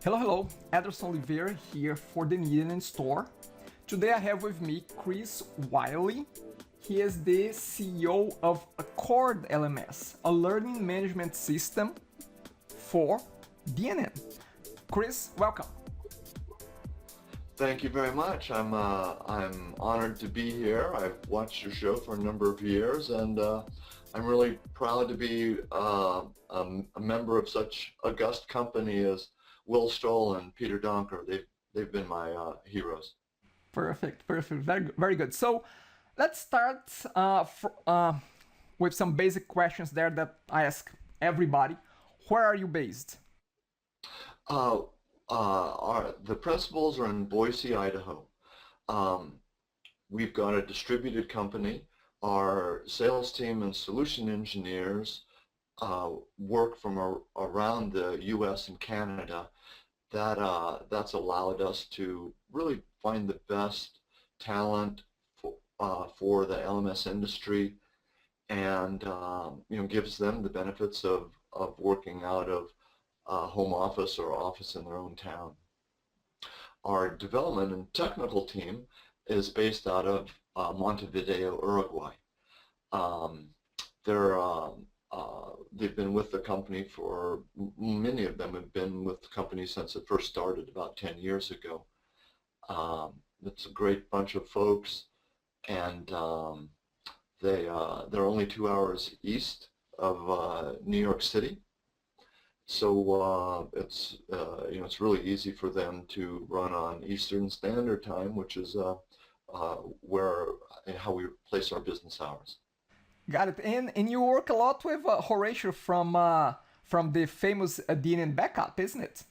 Hello, hello, Aderson Oliveira here for the Needed Store. Today I have with me Chris Wylie. He is the CEO of Accord LMS, a learning management system for DNN. Chris, welcome. Thank you very much. I'm honored to be here. I've watched your show for a number of years, and I'm really proud to be a member of such august company as Will Stoll and Peter Donker. They've been my heroes. Perfect, perfect, very good. So let's start with some basic questions there that I ask everybody. Where are you based? Uh, the principals are in Boise, Idaho. Um, we've got a distributed company. Our sales team and solution engineers work from around the U.S. and Canada. That's allowed us to really find the best talent for the LMS industry, and gives them the benefits of working out of home office or office in their own town. Our development and technical team is based out of Montevideo, Uruguay. Um, they've been with the company for, many of them have been with the company since it first started about 10 years ago. It's a great bunch of folks, and they're only 2 hours east of New York City. So it's really easy for them to run on Eastern Standard Time, which is how we place our business hours. Got it. And you work a lot with Horacio from the famous DNN backup, isn't it?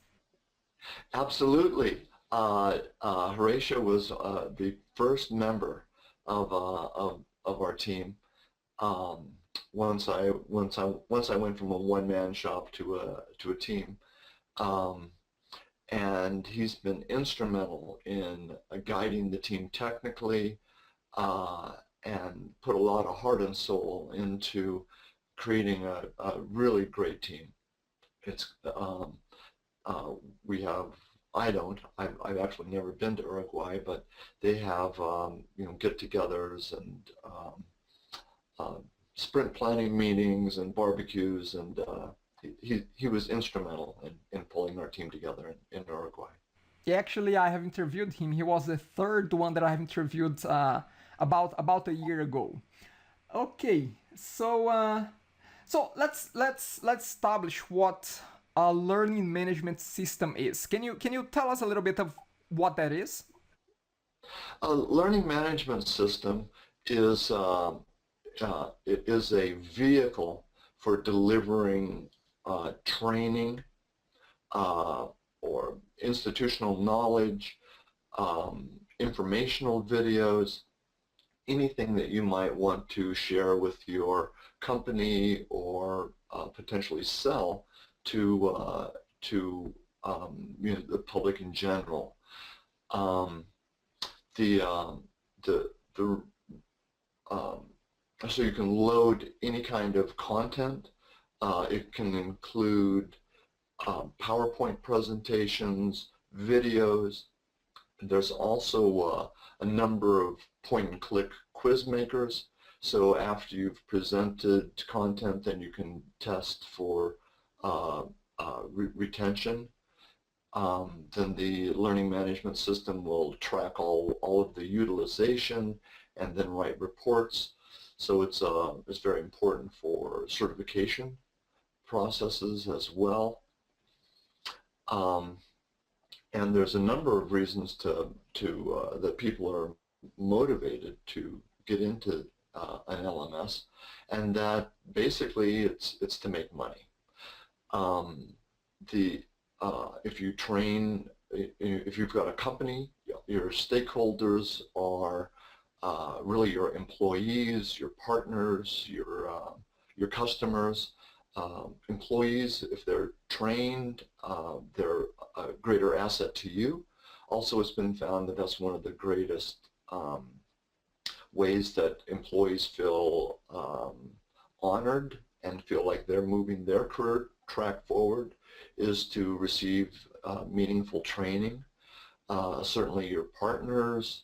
Absolutely. Horatio was the first member of our team. Once I went from a one-man shop to a team, and he's been instrumental in guiding the team technically, and put a lot of heart and soul into creating a really great team. It's we have. I've actually never been to Uruguay, but they have get-togethers and sprint planning meetings and barbecues, and he was instrumental in pulling our team together in Uruguay. Actually, I have interviewed him. He was the third one that I have interviewed about a year ago. Okay, so let's establish what a learning management system is. Can you tell us a little bit of what that is? A learning management system is it is a vehicle for delivering training or institutional knowledge, informational videos, anything that you might want to share with your company or potentially sell to the public in general. The So you can load any kind of content. It can include PowerPoint presentations, videos. There's also a number of point-and-click quiz makers. So after you've presented content, then you can test for retention. Then the learning management system will track all of the utilization and then write reports. So it's very important for certification processes as well. And there's a number of reasons that people are motivated to get into an LMS, and that basically it's to make money. If you've got a company, your stakeholders are really your employees, your partners, your customers. Employees, if they're trained, they're a greater asset to you. Also, it's been found that that's one of the greatest ways that employees feel honored and feel like they're moving their track forward is to receive meaningful training. Certainly your partners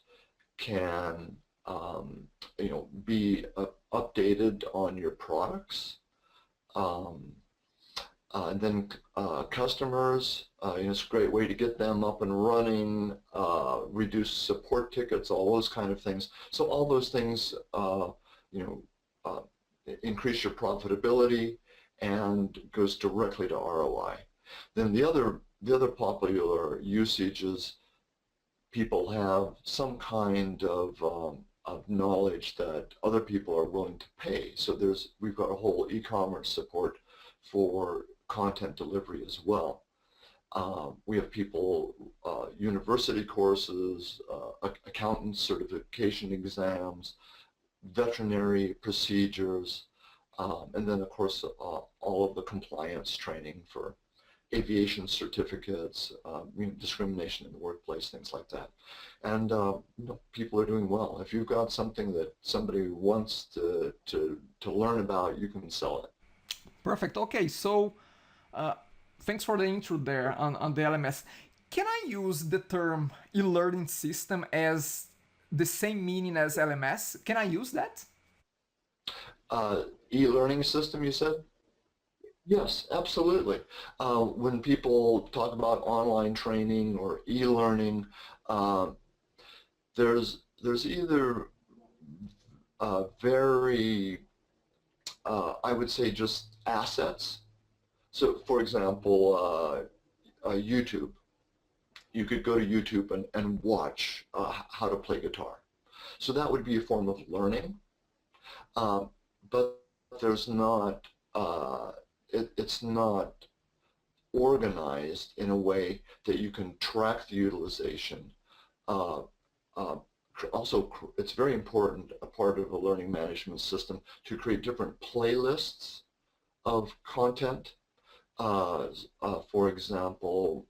can be updated on your products. And then customers, it's a great way to get them up and running, reduce support tickets, all those kind of things. So all those things, increase your profitability and goes directly to ROI. Then the other popular usage is people have some kind of knowledge that other people are willing to pay. So we've got a whole e-commerce support for content delivery as well. We have people, university courses, accountant certification exams, veterinary procedures, and then of course all of the compliance training for aviation certificates, discrimination in the workplace, things like that. And people are doing well. If you've got something that somebody wants to learn about, you can sell it. Perfect. Okay, so thanks for the intro there on the LMS. Can I use the term e-learning system as the same meaning as LMS? Can I use that? E-learning system, you said? Yes, absolutely. When people talk about online training or e-learning, there's either very, I would say, just assets. So, for example, YouTube. You could go to YouTube and watch how to play guitar. So that would be a form of learning, but there's not. It's not organized in a way that you can track the utilization. Also, it's very important, a part of a learning management system, to create different playlists of content. For example,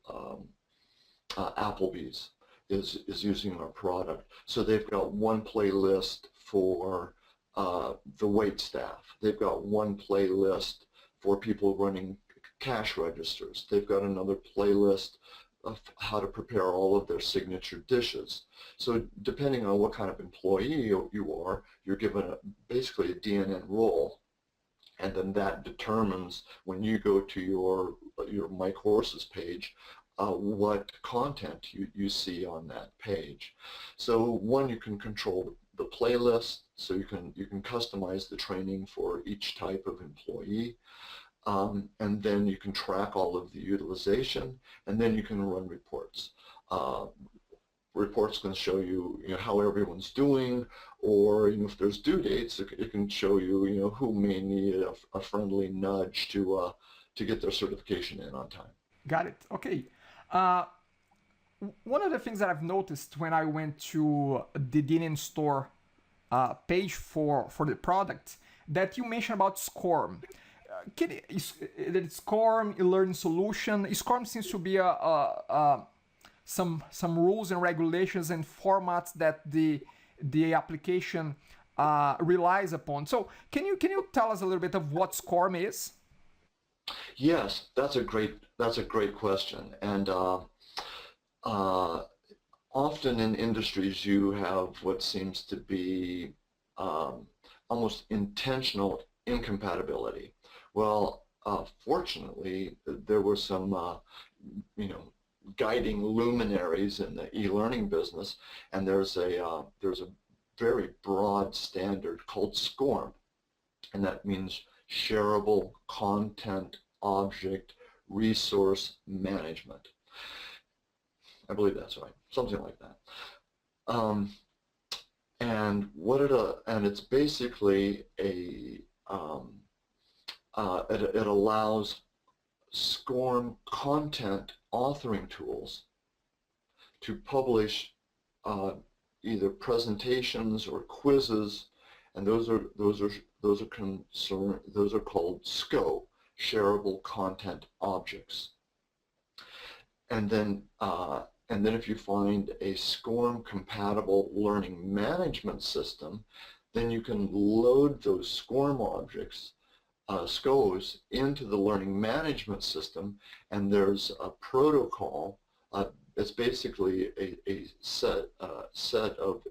Applebee's is using our product. So they've got one playlist for the wait staff. They've got one playlist for people running cash registers. They've got another playlist of how to prepare all of their signature dishes. So depending on what kind of employee you are, you're given basically a DNN role, and then that determines when you go to your My Courses page what content you see on that page. So one, you can control the playlist, so you can customize the training for each type of employee. And then you can track all of the utilization, and then you can run reports. Reports can show you, how everyone's doing, or if there's due dates, it can show you, who may need a friendly nudge to get their certification in on time. Got it. Okay. One of the things that I've noticed when I went to the DNN store page for the product, that you mentioned about SCORM. SCORM, e-learning solution. SCORM seems to be some rules and regulations and formats that the application relies upon. So can you tell us a little bit of what SCORM is? Yes, that's a great question. And often in industries you have what seems to be almost intentional incompatibility. Well, fortunately, there were some, guiding luminaries in the e-learning business, and there's a very broad standard called SCORM, and that means Shareable Content Object Resource Management. I believe that's right, something like that. And it's basically it allows SCORM content authoring tools to publish either presentations or quizzes, and those are called SCO, Shareable Content Objects. And then if you find a SCORM compatible learning management system, then you can load those SCORM objects SCOs into the learning management system, and there's a protocol. It's basically a set of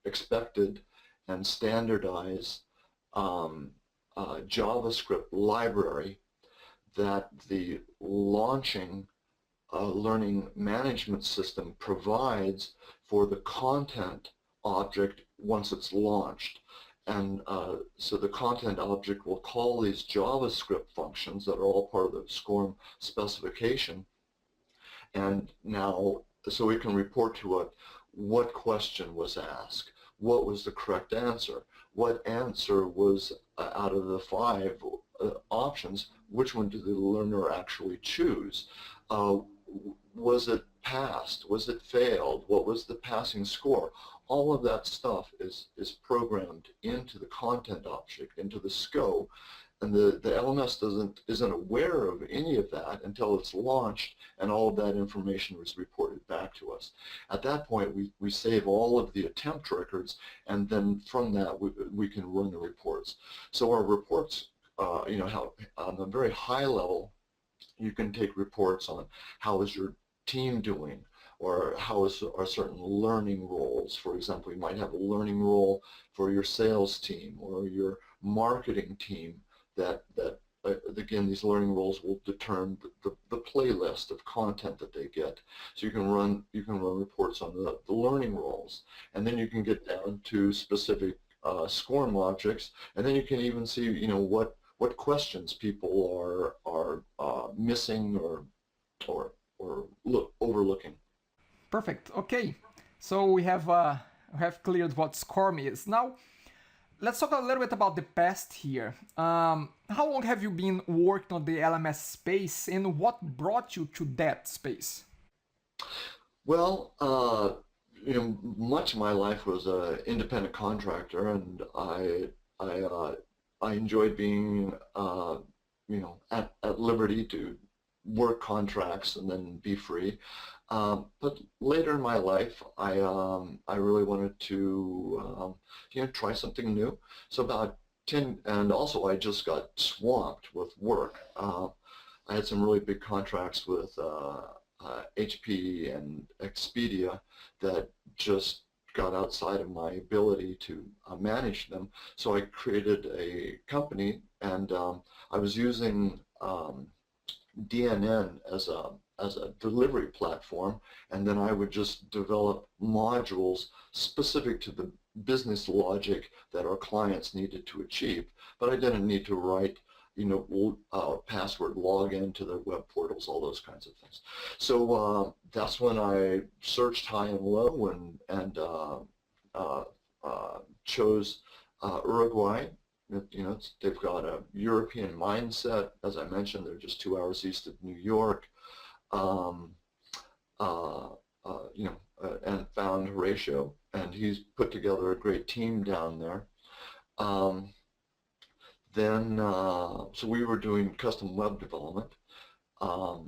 expected and standardized JavaScript library that the launching learning management system provides for the content object once it's launched. And so the content object will call these JavaScript functions that are all part of the SCORM specification. And now, so we can report to it what question was asked, what was the correct answer, what answer was out of the 5 options, which one did the learner actually choose? Was it passed? Was it failed? What was the passing score? All of that stuff is programmed into the content object, into the SCO, and the LMS isn't aware of any of that until it's launched, and all of that information was reported back to us. At that point, we save all of the attempt records, and then from that we can run the reports. So our reports, how on a very high level, you can take reports on how is your team doing, or how are certain learning roles. For example, you might have a learning role for your sales team or your marketing team that again, these learning roles will determine the playlist of content that they get. So you can run reports on the learning roles, and then you can get down to specific SCORM objects, and then you can even see what questions people are missing or overlooking. Perfect. Okay. So we have cleared what SCORM is. Now, let's talk a little bit about the past here. How long have you been working on the LMS space, and what brought you to that space? Well, much of my life was an independent contractor, and I enjoyed being, at liberty to work contracts and then be free. But later in my life, I really wanted to, try something new. So about 10, and also I just got swamped with work. I had some really big contracts with HP and Expedia that just got outside of my ability to manage them. So I created a company, and I was using DNN as a delivery platform, and then I would just develop modules specific to the business logic that our clients needed to achieve. But I didn't need to write, password login to their web portals, all those kinds of things. So that's when I searched high and low and chose Uruguay. They've got a European mindset. As I mentioned, they're just 2 hours east of New York. And found Horacio, and he's put together a great team down there. So we were doing custom web development. That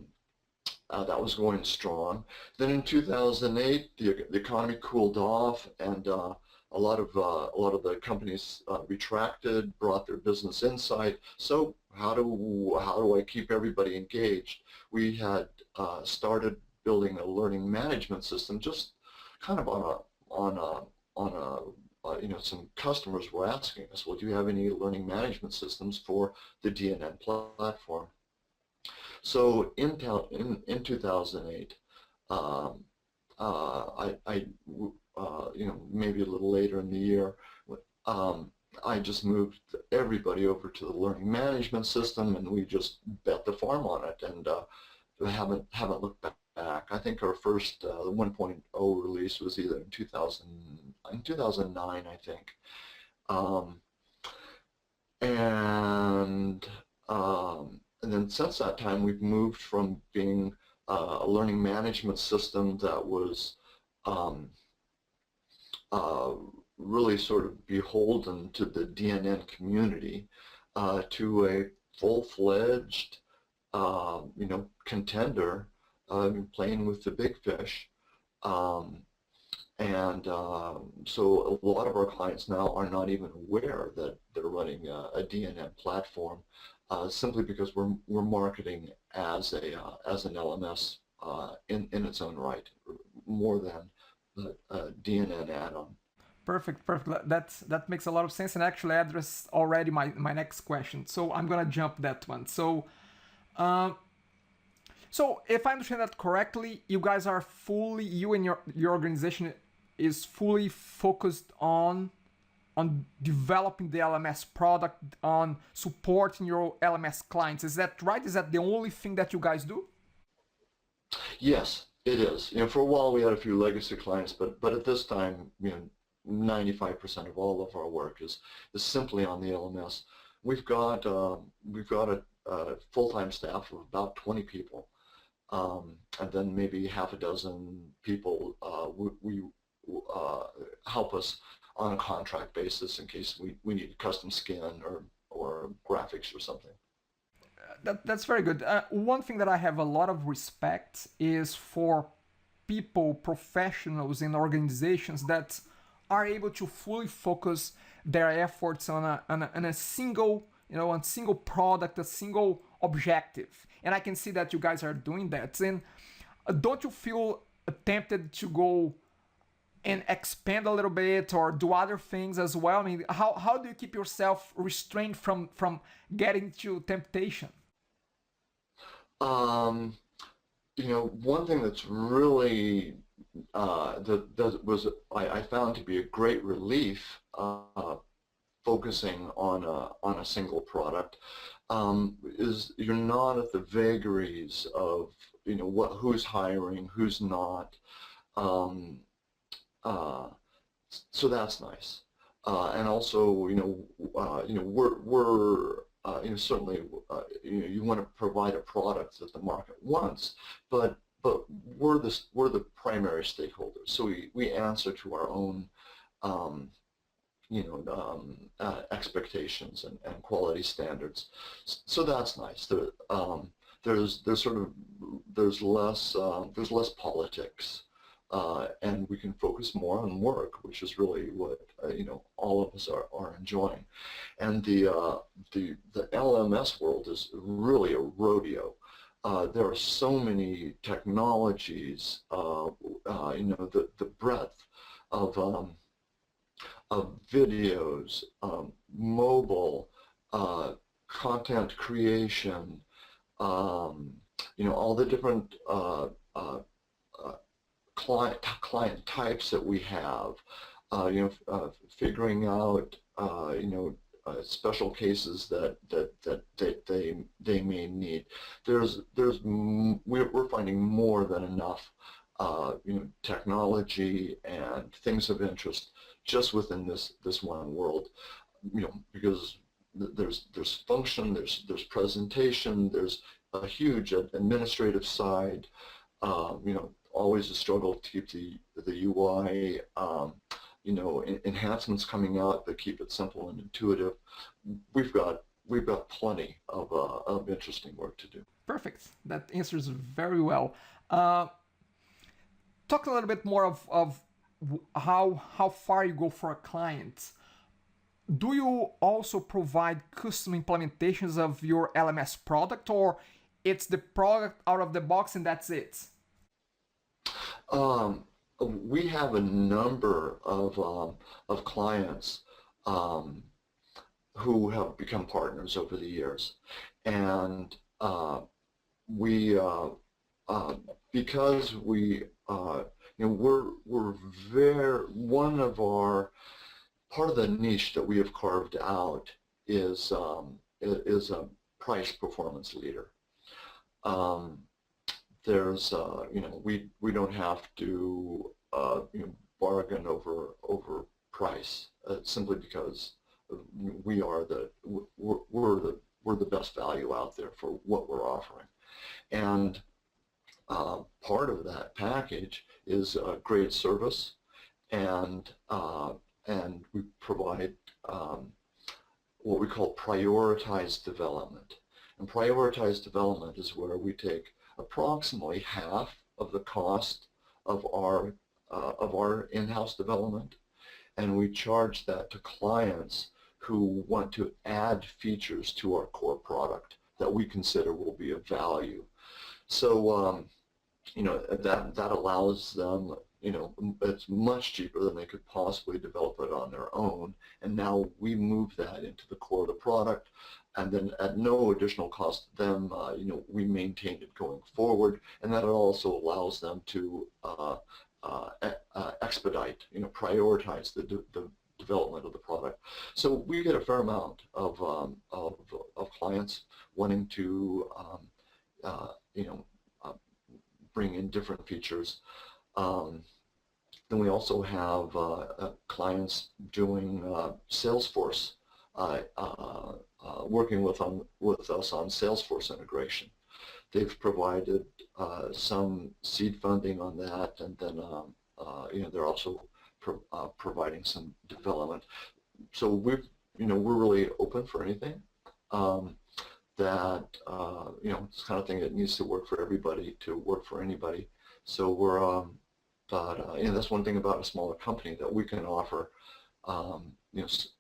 was going strong. Then in 2008, the economy cooled off, and a lot of the companies retracted, brought their business insight. So how do I keep everybody engaged? We had started building a learning management system, just kind of some customers were asking us, well, do you have any learning management systems for the DNN platform? So in 2008, maybe a little later in the year, I just moved everybody over to the learning management system, and we just bet the farm on it, and haven't looked back. I think our first 1.0 release was either in 2009, I think, and then since that time we've moved from being a learning management system that was really sort of beholden to the DNN community to a full-fledged contender, playing with the big fish, And so a lot of our clients now are not even aware that they're running a DNN platform, simply because we're marketing as an LMS in its own right, more than a DNN add-on. Perfect, perfect. That makes a lot of sense, and actually address already my next question. So I'm gonna jump that one. Uh, so if I understand that correctly, you guys are fully, you and your organization is fully focused on developing the LMS product, on supporting your LMS clients. Is that right? Is that the only thing that you guys do? Yes, it is. For a while we had a few legacy clients, but at this time, 95% of all of our work is simply on the LMS. We've got a full-time staff of about 20 people, and then maybe half a dozen people we help us on a contract basis in case we need custom skin or graphics or something. That's very good. One thing that I have a lot of respect is for people, professionals in organizations that are able to fully focus their efforts on a single, on single product, a single objective. And I can see that you guys are doing that. And don't you feel tempted to go and expand a little bit or do other things as well? I mean, how do you keep yourself restrained from getting to temptation? Um, One thing that's really that was I found to be a great relief, focusing on a single product, is you're not at the vagaries of who's hiring, who's not. Um, uh, so that's nice. And also, we're certainly, you want to provide a product that the market wants, but we're the primary stakeholders. So we answer to our own, um, expectations and quality standards. So that's nice. There's sort of there's less politics, and we can focus more on work, which is really what all of us are enjoying. And the LMS world is really a rodeo. There are so many technologies. The breadth of videos, mobile, content creation, all the different client types that we have, figuring out, special cases that they may need. We're finding more than enough, technology and things of interest just within this one world, because there's function, there's presentation, there's a huge administrative side, always a struggle to keep the UI, enhancements coming out that keep it simple and intuitive. We've got plenty of interesting work to do. Perfect. That answers very well. Talk a little bit more of how far you go for a client. Do you also provide custom implementations of your LMS product, or it's the product out of the box and that's it? We have a number of clients, who have become partners over the years, and we because we're very part of the niche that we have carved out is a price performance leader. There's we don't have to bargain over price, simply because we're the best value out there for what we're offering. And part of that package is great service, and we provide what we call prioritized development. And prioritized development is where we take approximately half of the cost of our of our in-house development, and we charge that to clients who want to add features to our core product that we consider will be of value. So that allows them, it's much cheaper than they could possibly develop it on their own, and now we move that into the core of the product, and then at no additional cost to them, we maintain it going forward, and that also allows them to expedite, prioritize the development of the product. So we get a fair amount of clients wanting to bring in different features. Then we also have clients doing Salesforce, working with us on Salesforce integration. They've provided some seed funding on that, and then they're also providing some development. So we're really open for anything. That it's the kind of thing that needs to work for everybody to work for anybody. So we're, that's one thing about a smaller company that we can offer.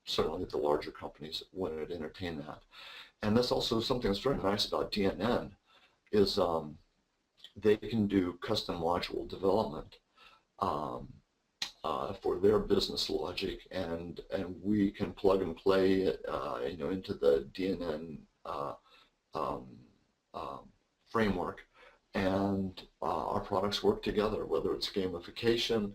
Certainly the larger companies wouldn't entertain that. And that's also something that's very nice about DNN is they can do custom module development for their business logic, and we can plug and play into the DNN framework, and our products work together, whether it's gamification,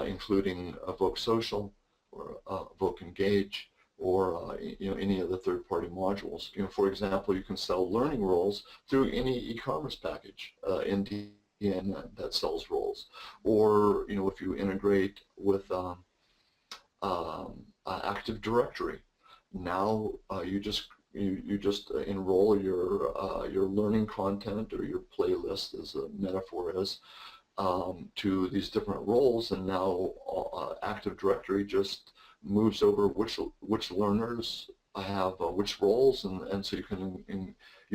including Evoke Social or Evoke Engage, or any of the third-party modules. For example, you can sell learning roles through any e-commerce package in DNN that sells roles, or if you integrate with Active Directory, now you just enroll your learning content or your playlist, as the metaphor is, to these different roles, and now Active Directory just moves over which learners have which roles, and so you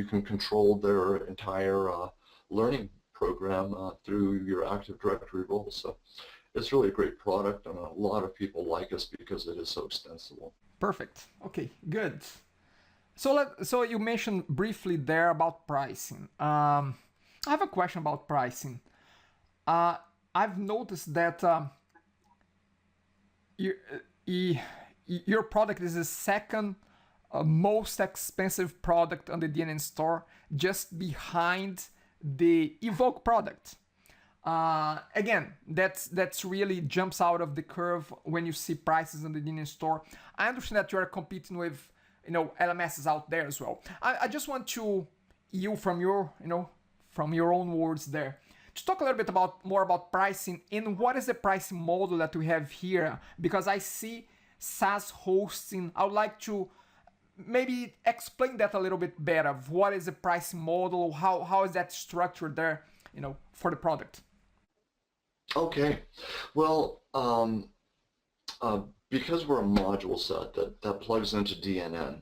can control their entire learning program through your Active Directory roles. So it's really a great product, and a lot of people like us because it is so extensible. Perfect. Okay, good. So you mentioned briefly there about pricing. I have a question about pricing. I've noticed that your product is the second most expensive product on the DNN store, just behind the Evoke product. Again, that's really jumps out of the curve when you see prices on the DNN store. I understand that you are competing with LMSs out there as well. I just want to from your own words there, to talk a little bit more about pricing and what is the pricing model that we have here, because I see SaaS hosting. I would like to maybe explain that a little bit better. What is the pricing model? How is that structured there, for the product? Okay, well, because we're a module set that plugs into DNN,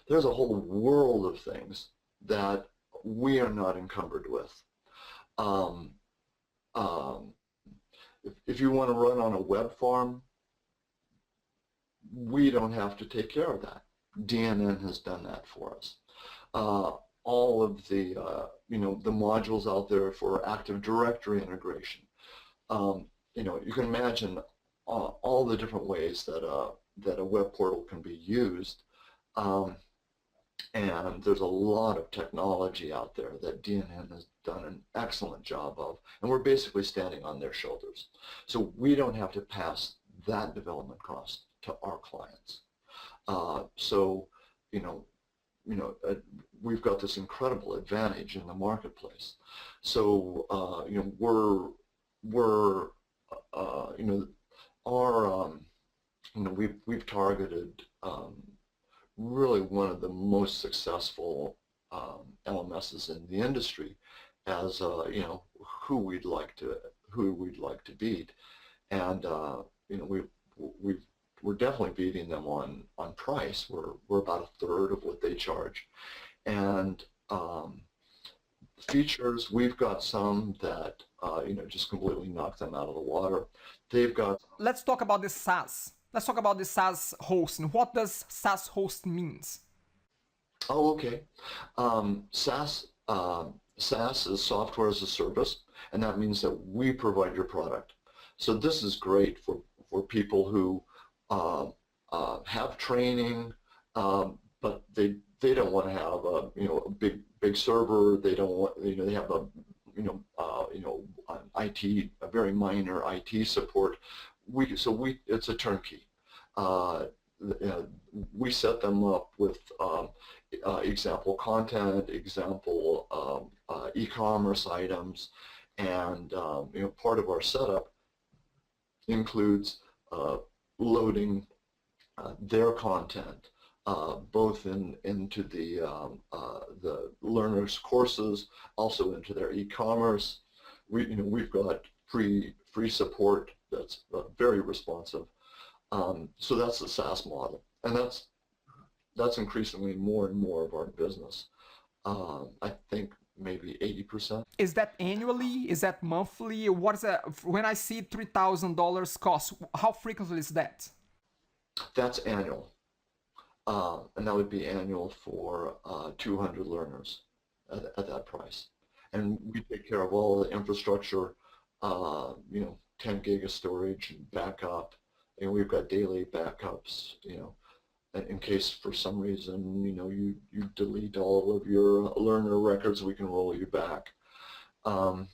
there's a whole world of things that we are not encumbered with. If you want to run on a web farm, we don't have to take care of that. DNN has done that for us. All of the the modules out there for Active Directory integration. You can imagine all the different ways that a web portal can be used, and there's a lot of technology out there that DNN has done an excellent job of, and we're basically standing on their shoulders. So we don't have to pass that development cost to our clients. We've got this incredible advantage in the marketplace. So we've targeted really one of the most successful LMSs in the industry as who we'd like to beat, and we're definitely beating them on price. We're about a third of what they charge, and features, we've got some that just completely knock them out of the water. They've got. Let's talk about the SaaS. Let's talk about the SaaS hosting. What does SaaS host means? Oh, okay. SaaS is software as a service, and that means that we provide your product. So this is great for people who have training, but they don't want to have a big server. They don't want they have a a very minor IT support. It's a turnkey. We set them up with example content, example e-commerce items, and part of our setup includes loading their content both into the learners' courses, also into their e-commerce. We've got free support that's very responsive. So that's the SaaS model, and that's increasingly more and more of our business. I think maybe 80%. Is that annually? Is that monthly? What is that? When I see $3,000 cost, how frequently is that? That's annual, and that would be annual for 200 learners at that price. And we take care of all the infrastructure, 10 gig of storage and backup, and we've got daily backups, in case for some reason, you delete all of your learner records, we can roll you back. And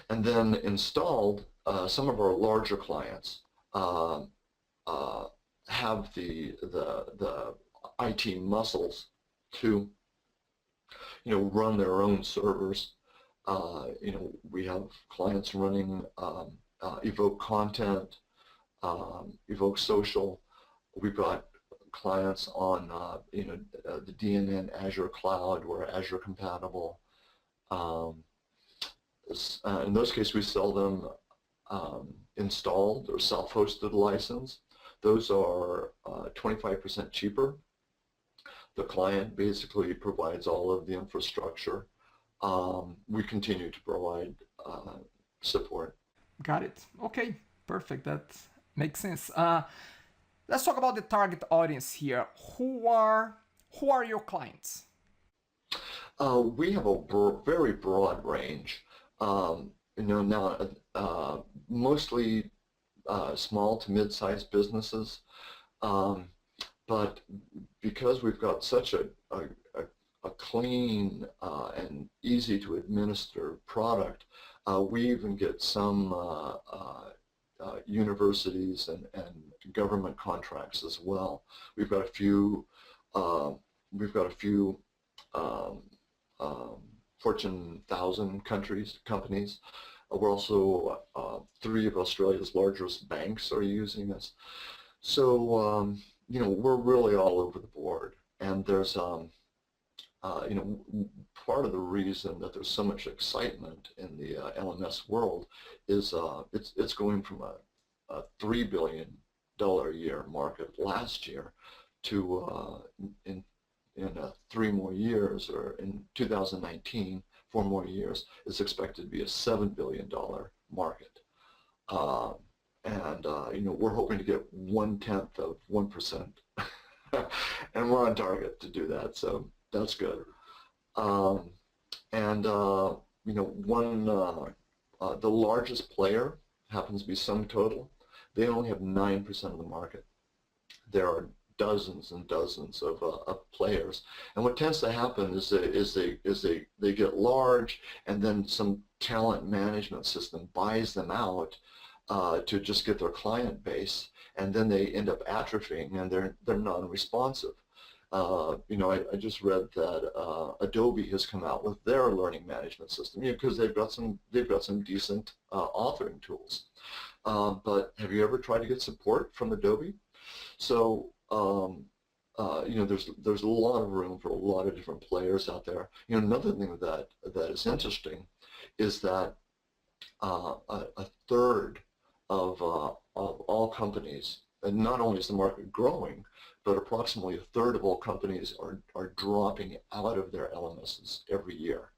then installed, some of our larger clients have the IT muscles to, run their own servers. We have clients running Evoke Content, Evoke Social. We've got clients on the DNN Azure Cloud. We're Azure compatible. In those cases, we sell them installed or self-hosted license. Those are 25% cheaper. The client basically provides all of the infrastructure. We continue to provide support. Got it. Okay, perfect. That makes sense. Let's talk about the target audience here. Who are your clients? We have a very broad range. Mostly small to mid-sized businesses, but because we've got such a clean and easy to administer product, we even get some universities and government contracts as well. We've got a few Fortune 1000 companies. We're also 3 of Australia's largest banks are using us. So we're really all over the board, and there's part of the reason that there's so much excitement in the LMS world is it's going from a $3 billion a year market last year to in 3 more years, or in 2019, 4 more years, it's expected to be a $7 billion market. We're hoping to get 1/10 of 1%, and we're on target to do that, so that's good. The largest player happens to be SumTotal. They only have 9% of the market. There are dozens and dozens of players, and what tends to happen is they get large, and then some talent management system buys them out to just get their client base, and then they end up atrophying, and they're non-responsive. I just read that Adobe has come out with their learning management system, because they've got some decent authoring tools. But have you ever tried to get support from Adobe? So there's a lot of room for a lot of different players out there. Another thing that is interesting is that a third of all companies, and not only is the market growing, but approximately a third of all companies are dropping out of their LMSs every year.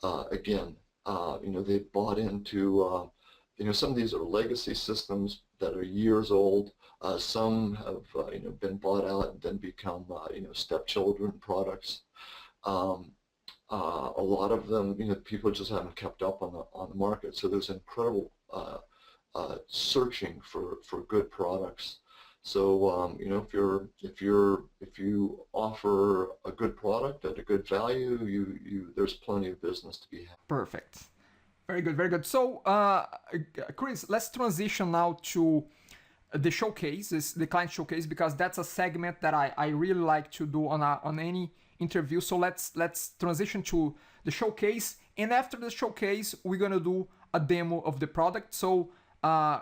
Again, they bought into, some of these are legacy systems that are years old. Some have, been bought out and then become, stepchildren products. A lot of them, people just haven't kept up on the market. So there's incredible searching for good products. So if you offer a good product at a good value, there's plenty of business to be had. Perfect. Very good, very good. So, Chris, let's transition now to the showcase, the client showcase, because that's a segment that I really like to do on any interview. So let's transition to the showcase, and after the showcase, we're gonna do a demo of the product. So,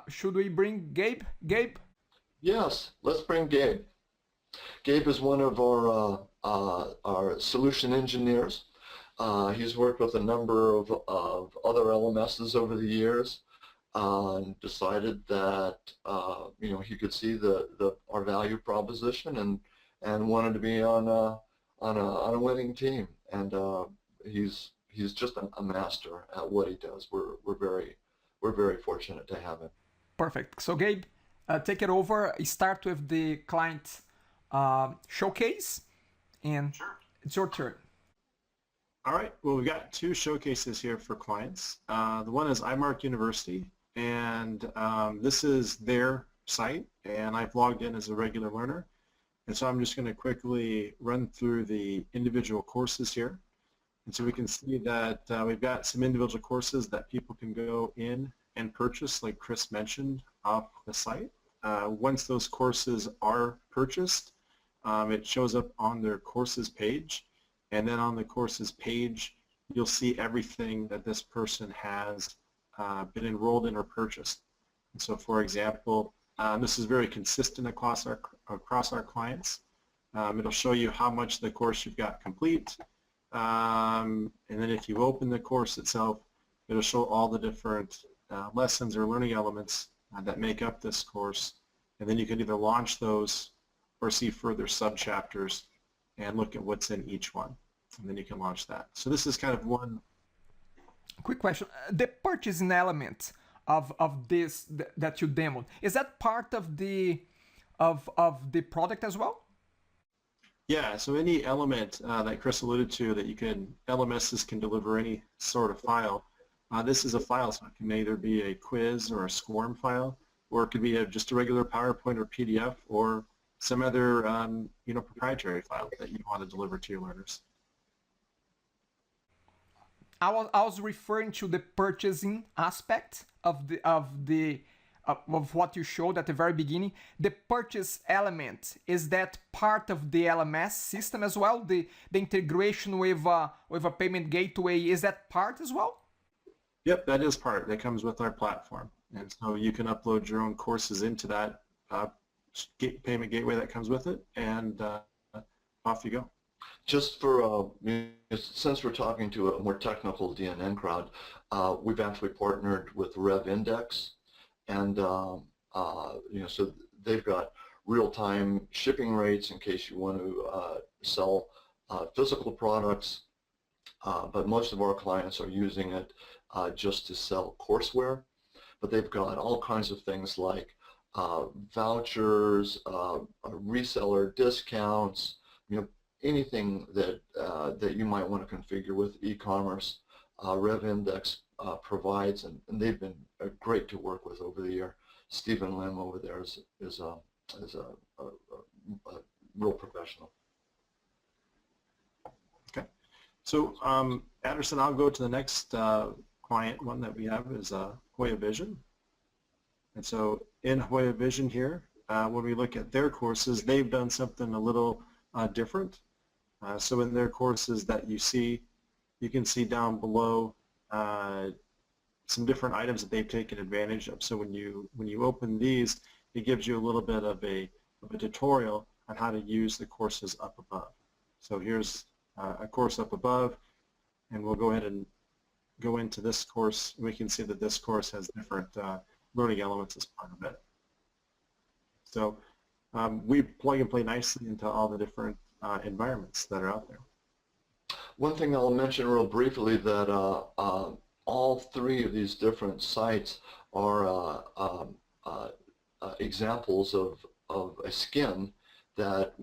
should we bring Gabe? Gabe? Yes, let's bring Gabe. Gabe is one of our solution engineers. He's worked with a number of other LMSs over the years, and decided that he could see our value proposition and wanted to be on a winning team. And he's just a master at what he does. We're very fortunate to have him. Perfect. So Gabe, take it over. Start with the client showcase, and Sure. it's your turn. All right. Well, we've got two showcases here for clients. The one is iMark University, and this is their site, and I've logged in as a regular learner. And so I'm just going to quickly run through the individual courses here. And so we can see that we've got some individual courses that people can go in and purchase, like Chris mentioned, off the site. Once those courses are purchased, it shows up on their courses page. And then on the courses page, you'll see everything that this person has been enrolled in or purchased. And so, for example, this is very consistent across our clients. It'll show you how much the course you've got complete. And then if you open the course itself, it'll show all the different lessons or learning elements that make up this course. And then you can either launch those or see further subchapters and look at what's in each one. And then you can launch that. So this is kind of one. Quick question: the purchasing element of this that you demoed, is that part of the product as well? Yeah. So any element that Chris alluded to that LMSs can deliver any sort of file. This is a file, so it can either be a quiz or a SCORM file, or it could be just a regular PowerPoint or PDF, or some other proprietary file that you want to deliver to your learners. I was referring to the purchasing aspect of what you showed at the very beginning. The purchase element, is that part of the LMS system as well? The integration with a payment gateway, is that part as well? Yep, that is part. That comes with our platform, and so you can upload your own courses into that payment gateway that comes with it, and off you go. Just for, since we're talking to a more technical DNN crowd, we've actually partnered with RevIndex, and so they've got real-time shipping rates in case you want to sell physical products, but most of our clients are using it just to sell courseware. But they've got all kinds of things like vouchers, reseller discounts, anything that you might want to configure with e-commerce. RevIndex provides, and they've been great to work with over the year. Stephen Lim over there is a real professional. Okay, so Aderson, I'll go to the next client one that we have is Hoya Vision. And so in Hoya Vision here, when we look at their courses, they've done something a little different. So in their courses that you can see down below some different items that they've taken advantage of. So when you open these, it gives you a little bit of a tutorial on how to use the courses up above. So here's a course up above, and we'll go ahead and go into this course. We can see that this course has different learning elements as part of it. So we plug and play nicely into all the different environments that are out there. One thing I'll mention real briefly that all three of these different sites are examples of a skin that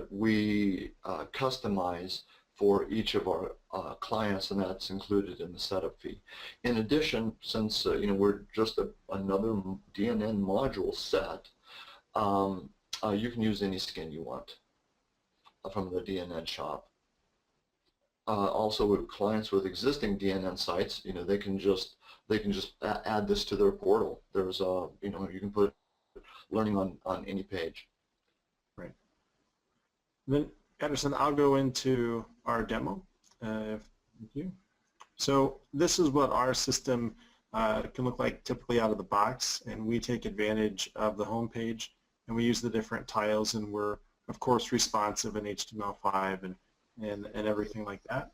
we customize for each of our clients, and that's included in the setup fee. In addition, since we're just another DNN module set, you can use any skin you want from the DNN shop. Also, with clients with existing DNN sites, they can just add this to their portal. There's you can put learning on any page. Right. Then, Aderson, I'll go into our demo. Thank you. So this is what our system can look like typically out of the box, and we take advantage of the home page, and we use the different tiles, and we're of course responsive in HTML5 and everything like that.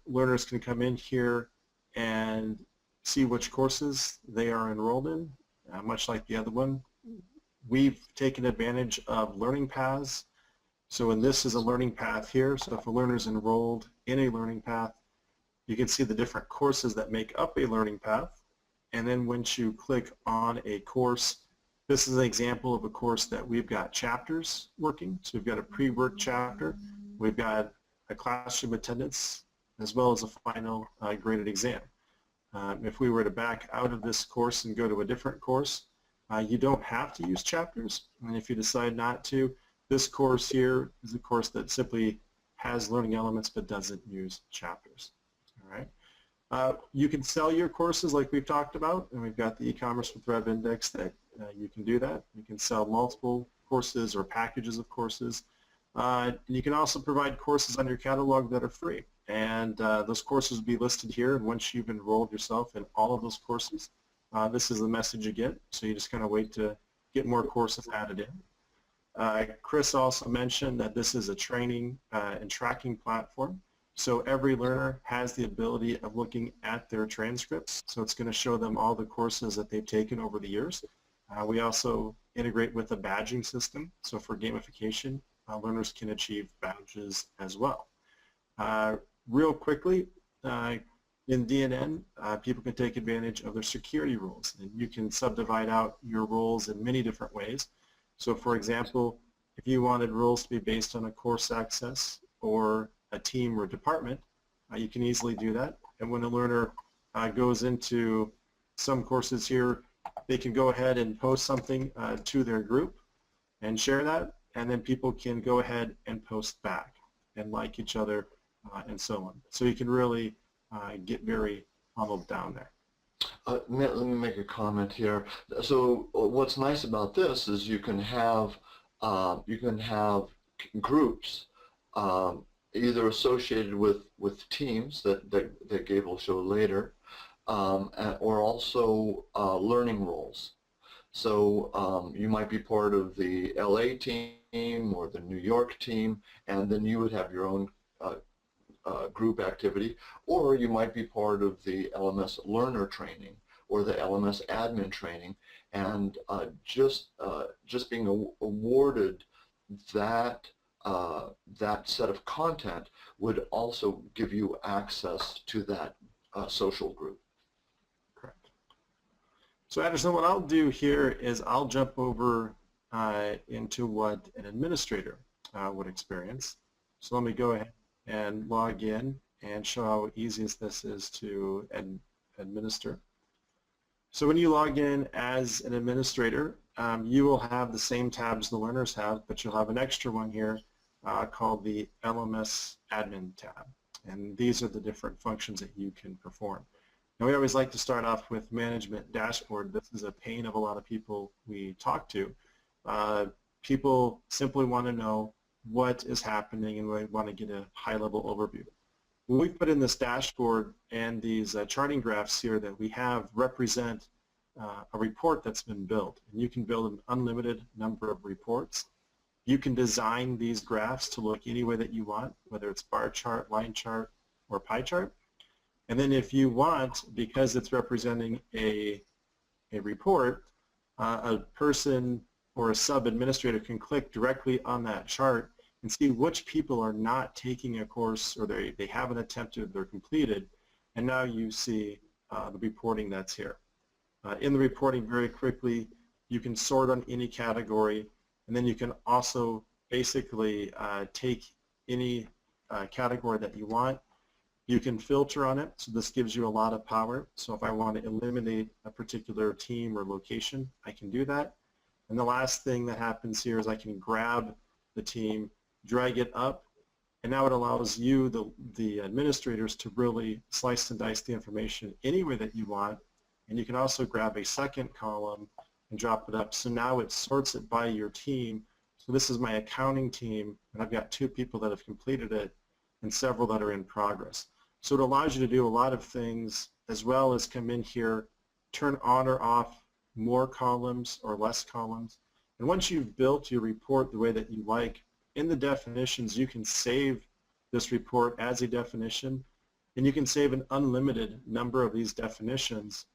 Learners can come in here and see which courses they are enrolled in, much like the other one. We've taken advantage of learning paths. So when this is a learning path here, so if a learner is enrolled in a learning path, you can see the different courses that make up a learning path. And then once you click on a course, this is an example of a course that we've got chapters working. So we've got a pre-work chapter, we've got a classroom attendance, as well as a final graded exam. If we were to back out of this course and go to a different course, you don't have to use chapters. And if you decide not to, this course here is a course that simply has learning elements but doesn't use chapters. All right. You can sell your courses like we've talked about, and we've got the e-commerce with RevIndex that you can do that. You can sell multiple courses or packages of courses. You can also provide courses on your catalog that are free, and those courses will be listed here. And once you've enrolled yourself in all of those courses, this is the message you get. So you just kind of wait to get more courses added in. Chris also mentioned that this is a training and tracking platform. So every learner has the ability of looking at their transcripts. So it's going to show them all the courses that they've taken over the years. We also integrate with a badging system. So for gamification, learners can achieve badges as well. Real quickly, in DNN, people can take advantage of their security rules, and you can subdivide out your roles in many different ways. So for example, if you wanted roles to be based on a course access or a team or department, you can easily do that. And when a learner goes into some courses here, they can go ahead and post something to their group and share that, and then people can go ahead and post back and like each other and so on. So you can really get very humbled down there. Let me make a comment here. So what's nice about this is you can have groups either associated with teams that Gabe will show later, or also learning roles. So you might be part of the LA team or the New York team, and then you would have your own group activity, or you might be part of the LMS learner training or the LMS admin training, and just being awarded that set of content would also give you access to that social group. Correct. So Aderson, what I'll do here is I'll jump over into what an administrator would experience. So let me go ahead and log in and show how easy this is to administer. So when you log in as an administrator, you will have the same tabs the learners have, but you'll have an extra one here called the LMS admin tab. And these are the different functions that you can perform. Now we always like to start off with management dashboard. This is a pain of a lot of people we talk to. People simply want to know what is happening and they want to get a high-level overview. When we put in this dashboard and these charting graphs here that we have represent a report that's been built, and you can build an unlimited number of reports. You can design these graphs to look any way that you want, whether it's bar chart, line chart, or pie chart. And then if you want, because it's representing a report, a person or a sub-administrator can click directly on that chart and see which people are not taking a course, or they haven't attempted, they're completed, and now you see the reporting that's here. In the reporting, very quickly, you can sort on any category, and then you can also basically take any category that you want. You can filter on it, so this gives you a lot of power. So if I want to eliminate a particular team or location, I can do that. And the last thing that happens here is I can grab the team, drag it up, and now it allows you, the administrators, to really slice and dice the information any way that you want. And you can also grab a second column and drop it up. So now it sorts it by your team. So this is my accounting team, and I've got 2 people that have completed it and several that are in progress. So it allows you to do a lot of things, as well as come in here, turn on or off more columns or less columns. And once you've built your report the way that you like, in the definitions you can save this report as a definition, and you can save an unlimited number of these definitions.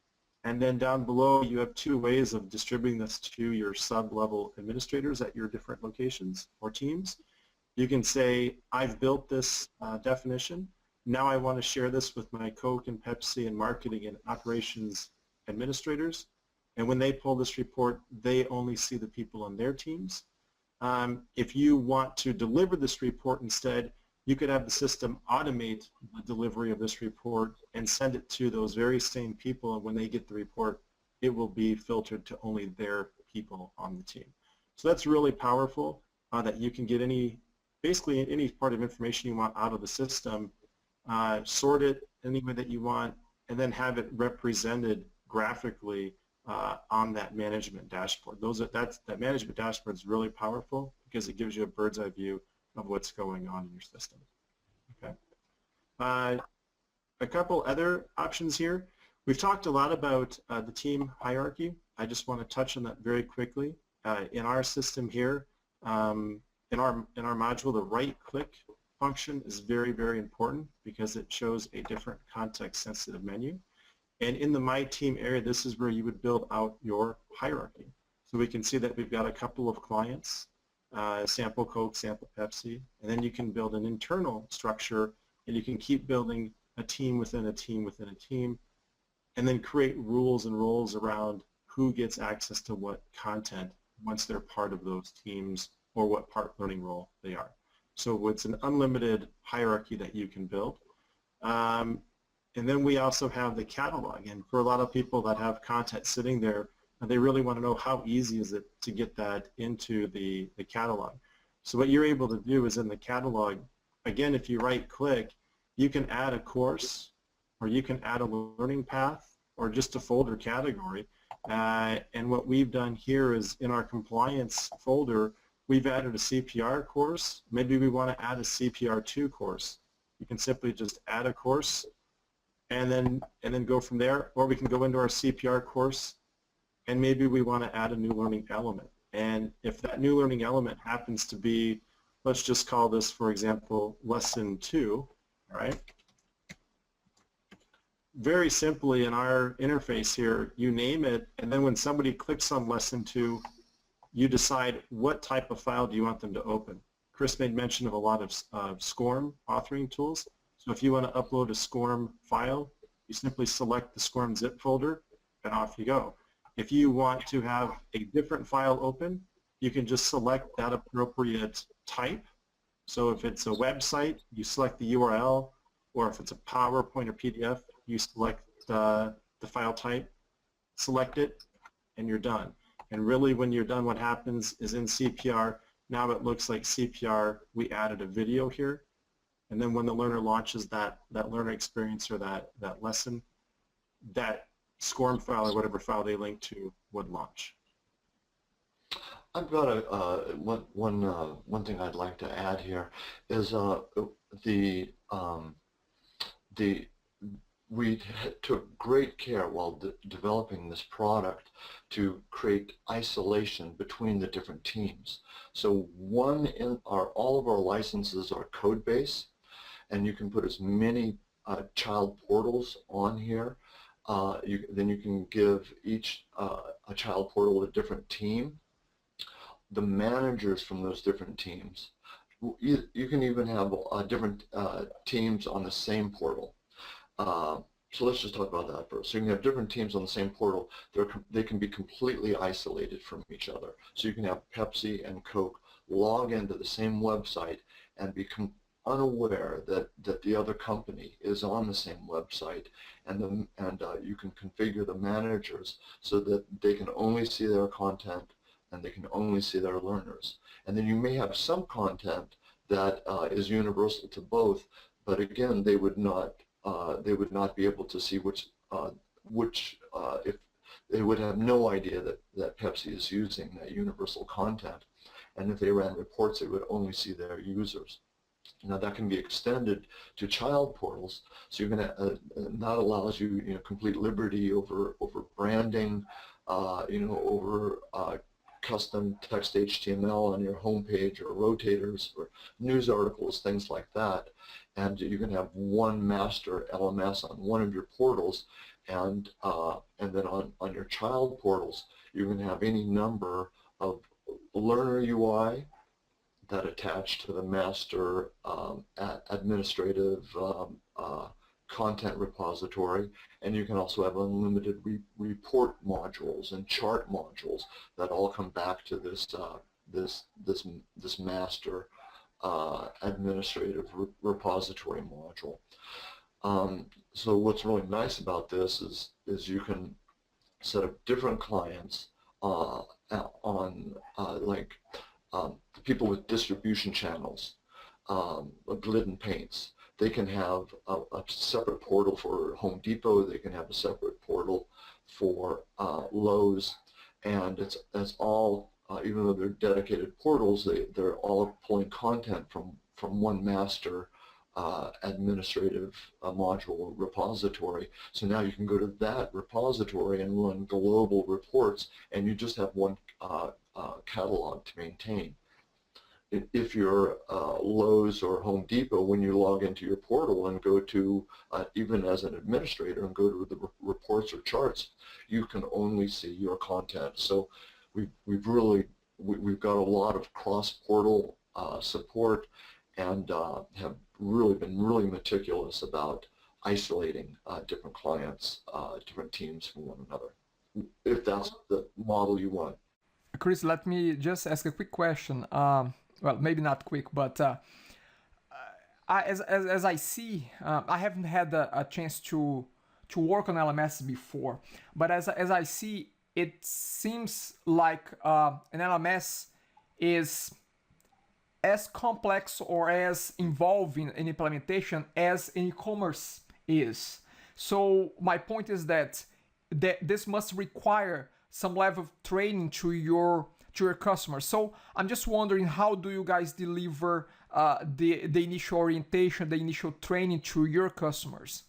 And then down below you have 2 ways of distributing this to your sub-level administrators at your different locations or teams. You can say, I've built this definition. Now I want to share this with my Coke and Pepsi and marketing and operations administrators. And when they pull this report, they only see the people on their teams. If you want to deliver this report instead, you could have the system automate the delivery of this report and send it to those very same people, and when they get the report, it will be filtered to only their people on the team. So that's really powerful, that you can get basically any part of information you want out of the system, sort it any way that you want, and then have it represented graphically on that management dashboard. That management dashboard is really powerful because it gives you a bird's eye view of what's going on in your system. Okay. A couple other options here. We've talked a lot about the team hierarchy. I just want to touch on that very quickly. In our system here, in our module, the right-click function is very, very important because it shows a different context-sensitive menu. And in the My Team area, this is where you would build out your hierarchy. So we can see that we've got a couple of clients, sample Coke, sample Pepsi, and then you can build an internal structure, and you can keep building a team within a team within a team, and then create rules and roles around who gets access to what content once they're part of those teams or what part learning role they are. So it's an unlimited hierarchy that you can build. And then we also have the catalog, and for a lot of people that have content sitting there, they really want to know how easy is it to get that into the catalog. So what you're able to do is in the catalog, again, if you right-click, you can add a course, or you can add a learning path, or just a folder category. And what we've done here is in our compliance folder, we've added a CPR course. Maybe we want to add a CPR2 course. You can simply just add a course and then go from there, or we can go into our CPR course and maybe we want to add a new learning element. And if that new learning element happens to be, let's just call this, for example, lesson 2, all right? Very simply in our interface here, you name it, and then when somebody clicks on lesson 2, you decide what type of file do you want them to open. Chris made mention of a lot of SCORM authoring tools. So if you want to upload a SCORM file, you simply select the SCORM zip folder and off you go. If you want to have a different file open, you can just select that appropriate type. So if it's a website, you select the URL, or if it's a PowerPoint or PDF, you select the file type, select it, and you're done. And really when you're done, what happens is in CPR, now it looks like CPR, we added a video here. And then when the learner launches that learner experience or that lesson, that SCORM file or whatever file they link to would launch. I've got one thing I'd like to add here is we took great care while developing this product to create isolation between the different teams. So all of our licenses are code base, and you can put as many child portals on here. Then you can give each a child portal a different team. The managers from those different teams you can even have different teams on the same portal. So let's just talk about that first. So you can have different teams on the same portal. They can be completely isolated from each other. So you can have Pepsi and Coke log into the same website and become unaware that the other company is on the same website, and you can configure the managers so that they can only see their content and they can only see their learners. And then you may have some content that is universal to both, but again, they would not be able to see if they would have no idea that Pepsi is using that universal content, and if they ran reports, they would only see their users. Now that can be extended to child portals, so you're going to that allows you, complete liberty over branding, over custom text HTML on your homepage or rotators or news articles, things like that. And you can have one master LMS on one of your portals, and then on your child portals, you can have any number of learner UI that attach to the master administrative content repository, and you can also have unlimited report modules and chart modules that all come back to this master administrative repository module. So what's really nice about this is you can set up different clients on the people with distribution channels, like Glidden Paints. They can have a separate portal for Home Depot. They can have a separate portal for Lowe's, and it's all, even though they're dedicated portals, they're all pulling content from one master administrative module repository. So now you can go to that repository and run global reports, and you just have one catalog to maintain. If you're Lowe's or Home Depot, when you log into your portal and go to, even as an administrator, and go to the reports or charts, you can only see your content. So we've got a lot of cross-portal support, and have really been meticulous about isolating different clients, different teams from one another, if that's the model you want. Chris, let me just ask a quick question. Well, maybe not quick, but as I see, I haven't had a chance to work on LMS before, but as I see, it seems like an LMS is as complex or as involving in implementation as an e-commerce is. So my point is that this must require some level of training to your customers. So I'm just wondering, how do you guys deliver the initial orientation, the initial training to your customers?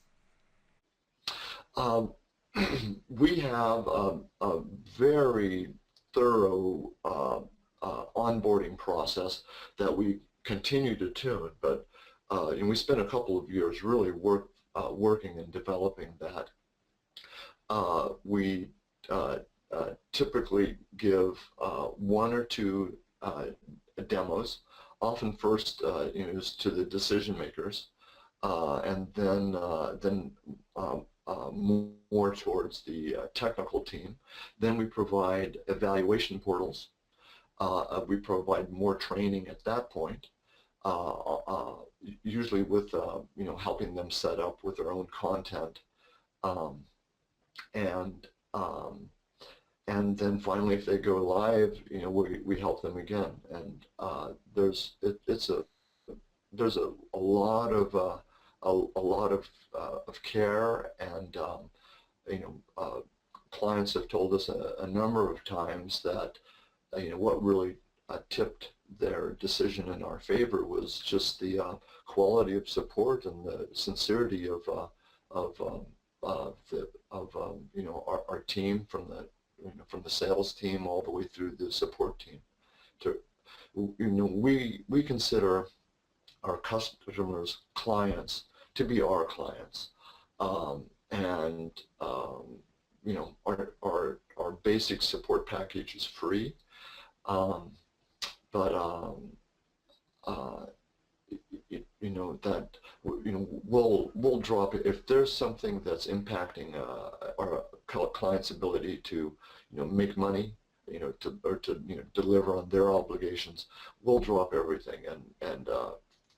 We have a very thorough onboarding process that we continue to tune, but and we spent a couple of years really working and developing that. We typically give one or two demos, often first is to the decision makers, and then more towards the technical team. Then we provide evaluation portals. We provide more training at that point, usually with helping them set up with their own content, and then finally, if they go live, we help them again. And there's a lot of care, and clients have told us a number of times that what really tipped their decision in our favor was just the quality of support and the sincerity of our team, from the sales team all the way through the support team. We consider our customers' clients to be our clients, and our basic support package is free, but that we'll drop it if there's something that's impacting our client's ability to make money, to deliver on their obligations. We'll drop everything and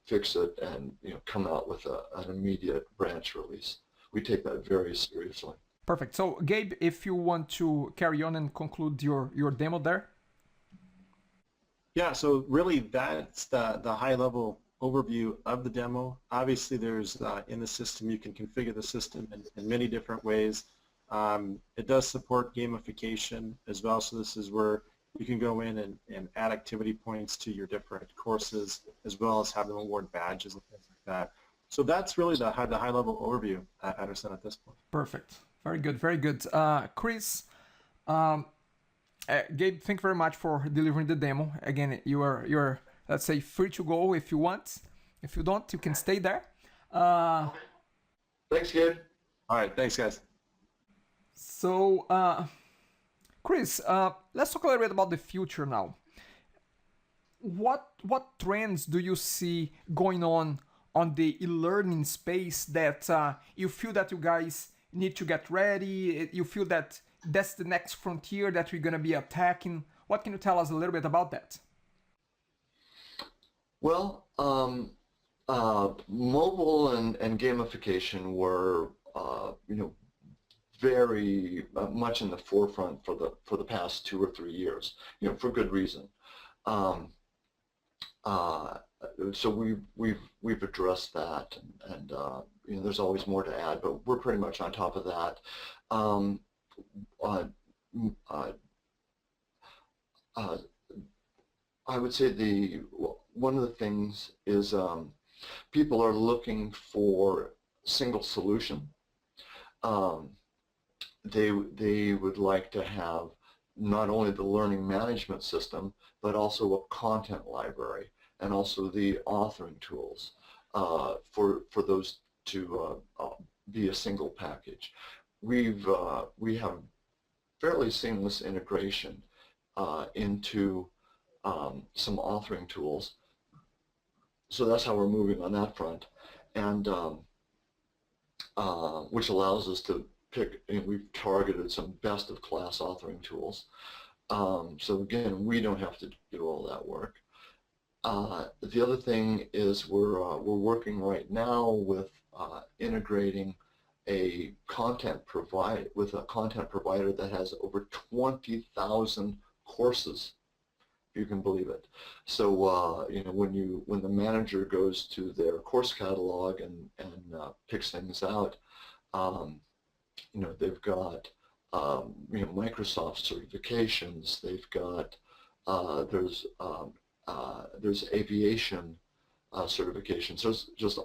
fix it and come out with an immediate branch release. We take that very seriously. Perfect. So Gabe, if you want to carry on and conclude your demo there. Yeah, so really that's the high level overview of the demo. Obviously there's in the system you can configure the system in many different ways. It does support gamification as well, so this is where you can go in and add activity points to your different courses as well as have them award badges and things like that. So that's really the high level overview at Aderson at this point. Perfect. Very good, very good. Chris, Gabe, thank you very much for delivering the demo. Again, you're let's say free to go if you want. If you don't, you can stay there. Thanks, Gabe. All right, thanks guys. So, Chris, let's talk a little bit about the future now. What trends do you see going on the e-learning space that you feel that you guys need to get ready? You feel that that's the next frontier that we're going to be attacking? What can you tell us a little bit about that? Well, mobile and gamification were, very much in the forefront for the past 2 or 3 years, for good reason. So we've addressed that, and there's always more to add, but we're pretty much on top of that. I would say one of the things is people are looking for single solution. They would like to have not only the learning management system, but also a content library and also the authoring tools for those to be a single package. We have fairly seamless integration into some authoring tools, so that's how we're moving on that front, and which allows us to pick, and we've targeted some best-of-class authoring tools. So again, we don't have to do all that work. The other thing is we're working right now with integrating a content provider that has over 20,000 courses, if you can believe it. So when the manager goes to their course catalog and picks things out, they've got Microsoft certifications. They've got there's aviation certifications. So it's just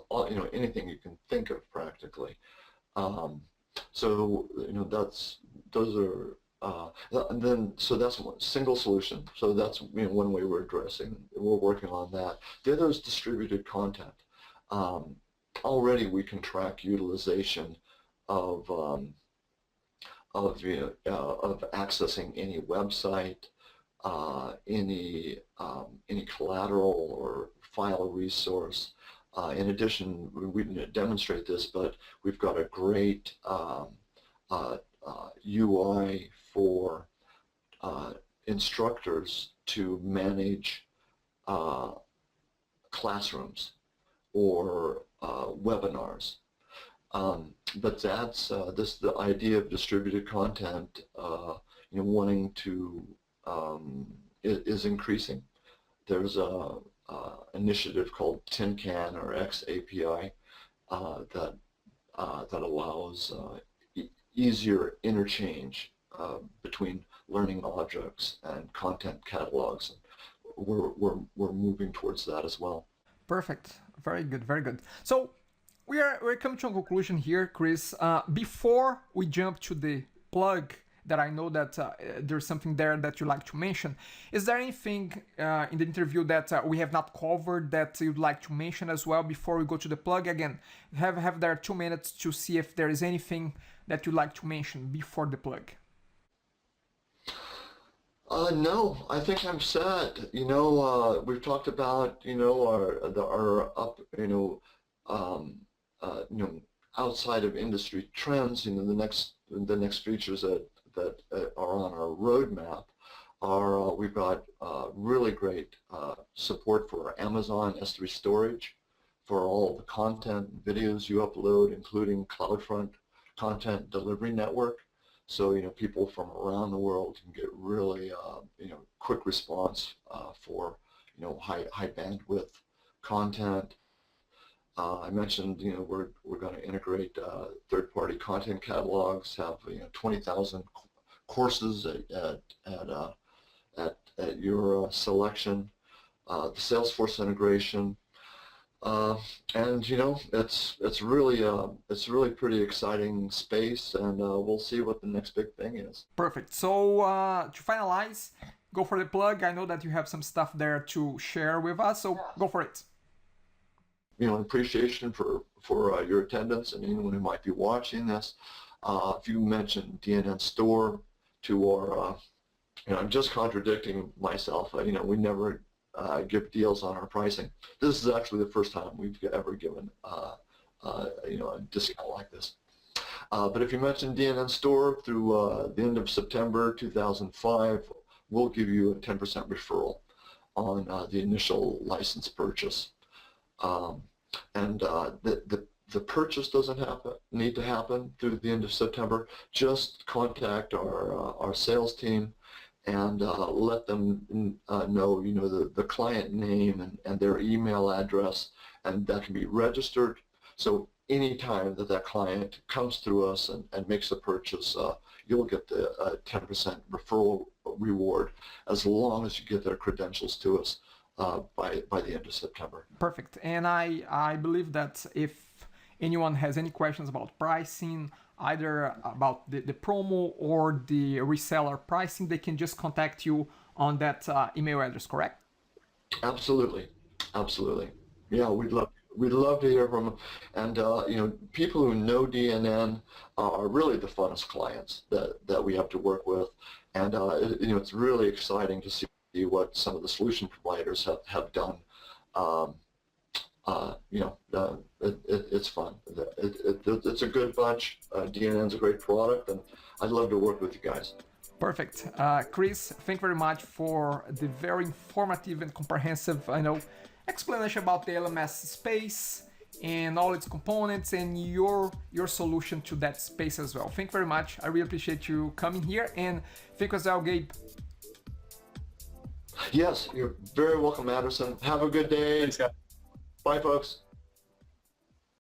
anything you can think of practically. So those are and then so that's one single solution. So that's one way we're addressing. We're working on that. The other is distributed content. Already we can track utilization of accessing any website, any collateral or file resource. In addition, we didn't demonstrate this, but we've got a great UI for instructors to manage classrooms or webinars. But that's the idea of distributed content. Wanting to is increasing. There's a initiative called Tin Can or XAPI that allows easier interchange between learning objects and content catalogs. We're moving towards that as well. Perfect. Very good. Very good. So we're coming to a conclusion here, Chris. Before we jump to the plug, that I know that there's something there that you'd like to mention. Is there anything in the interview that we have not covered that you'd like to mention as well before we go to the plug? Again, have there 2 minutes to see if there is anything that you'd like to mention before the plug. No, I think I'm set. We've talked about, our up, outside of industry trends, the next features that are on our roadmap are, we've got really great support for Amazon S3 storage for all the content and videos you upload, including CloudFront Content Delivery Network. So, people from around the world can get really, quick response for, high bandwidth content. I mentioned, we're going to integrate third-party content catalogs, have 20,000 courses at your selection, the Salesforce integration. And it's really pretty exciting space, and we'll see what the next big thing is. Perfect. So to finalize, go for the plug. I know that you have some stuff there to share with us, so go for it. Appreciation for your attendance and anyone who might be watching this. If you mention DNN Store to our, I'm just contradicting myself. We never give deals on our pricing. This is actually the first time we've ever given a discount like this. But if you mention DNN Store through the end of September 2005, we'll give you a 10% referral on the initial license purchase. And the purchase doesn't need to happen through the end of September. Just contact our sales team and let them know, the client name and their email address, and that can be registered. So anytime that client comes through us and makes a purchase, you'll get the 10% referral reward as long as you get their credentials to us by the end of September. Perfect. And I believe that if anyone has any questions about pricing, either about the promo or the reseller pricing, they can just contact you on that email address, correct? Absolutely. Yeah, we'd love to hear from them. And people who know DNN are really the funnest clients that we have to work with. And it's really exciting to see what some of the solution providers have done. It's fun. It's a good bunch. DNN's a great product, and I'd love to work with you guys. Perfect. Chris, thank you very much for the very informative and comprehensive, explanation about the LMS space and all its components and your solution to that space as well. Thank you very much. I really appreciate you coming here, and thank you as well, Gabe. Yes, you're very welcome, Aderson. Have a good day. Thanks, guys. Bye, folks.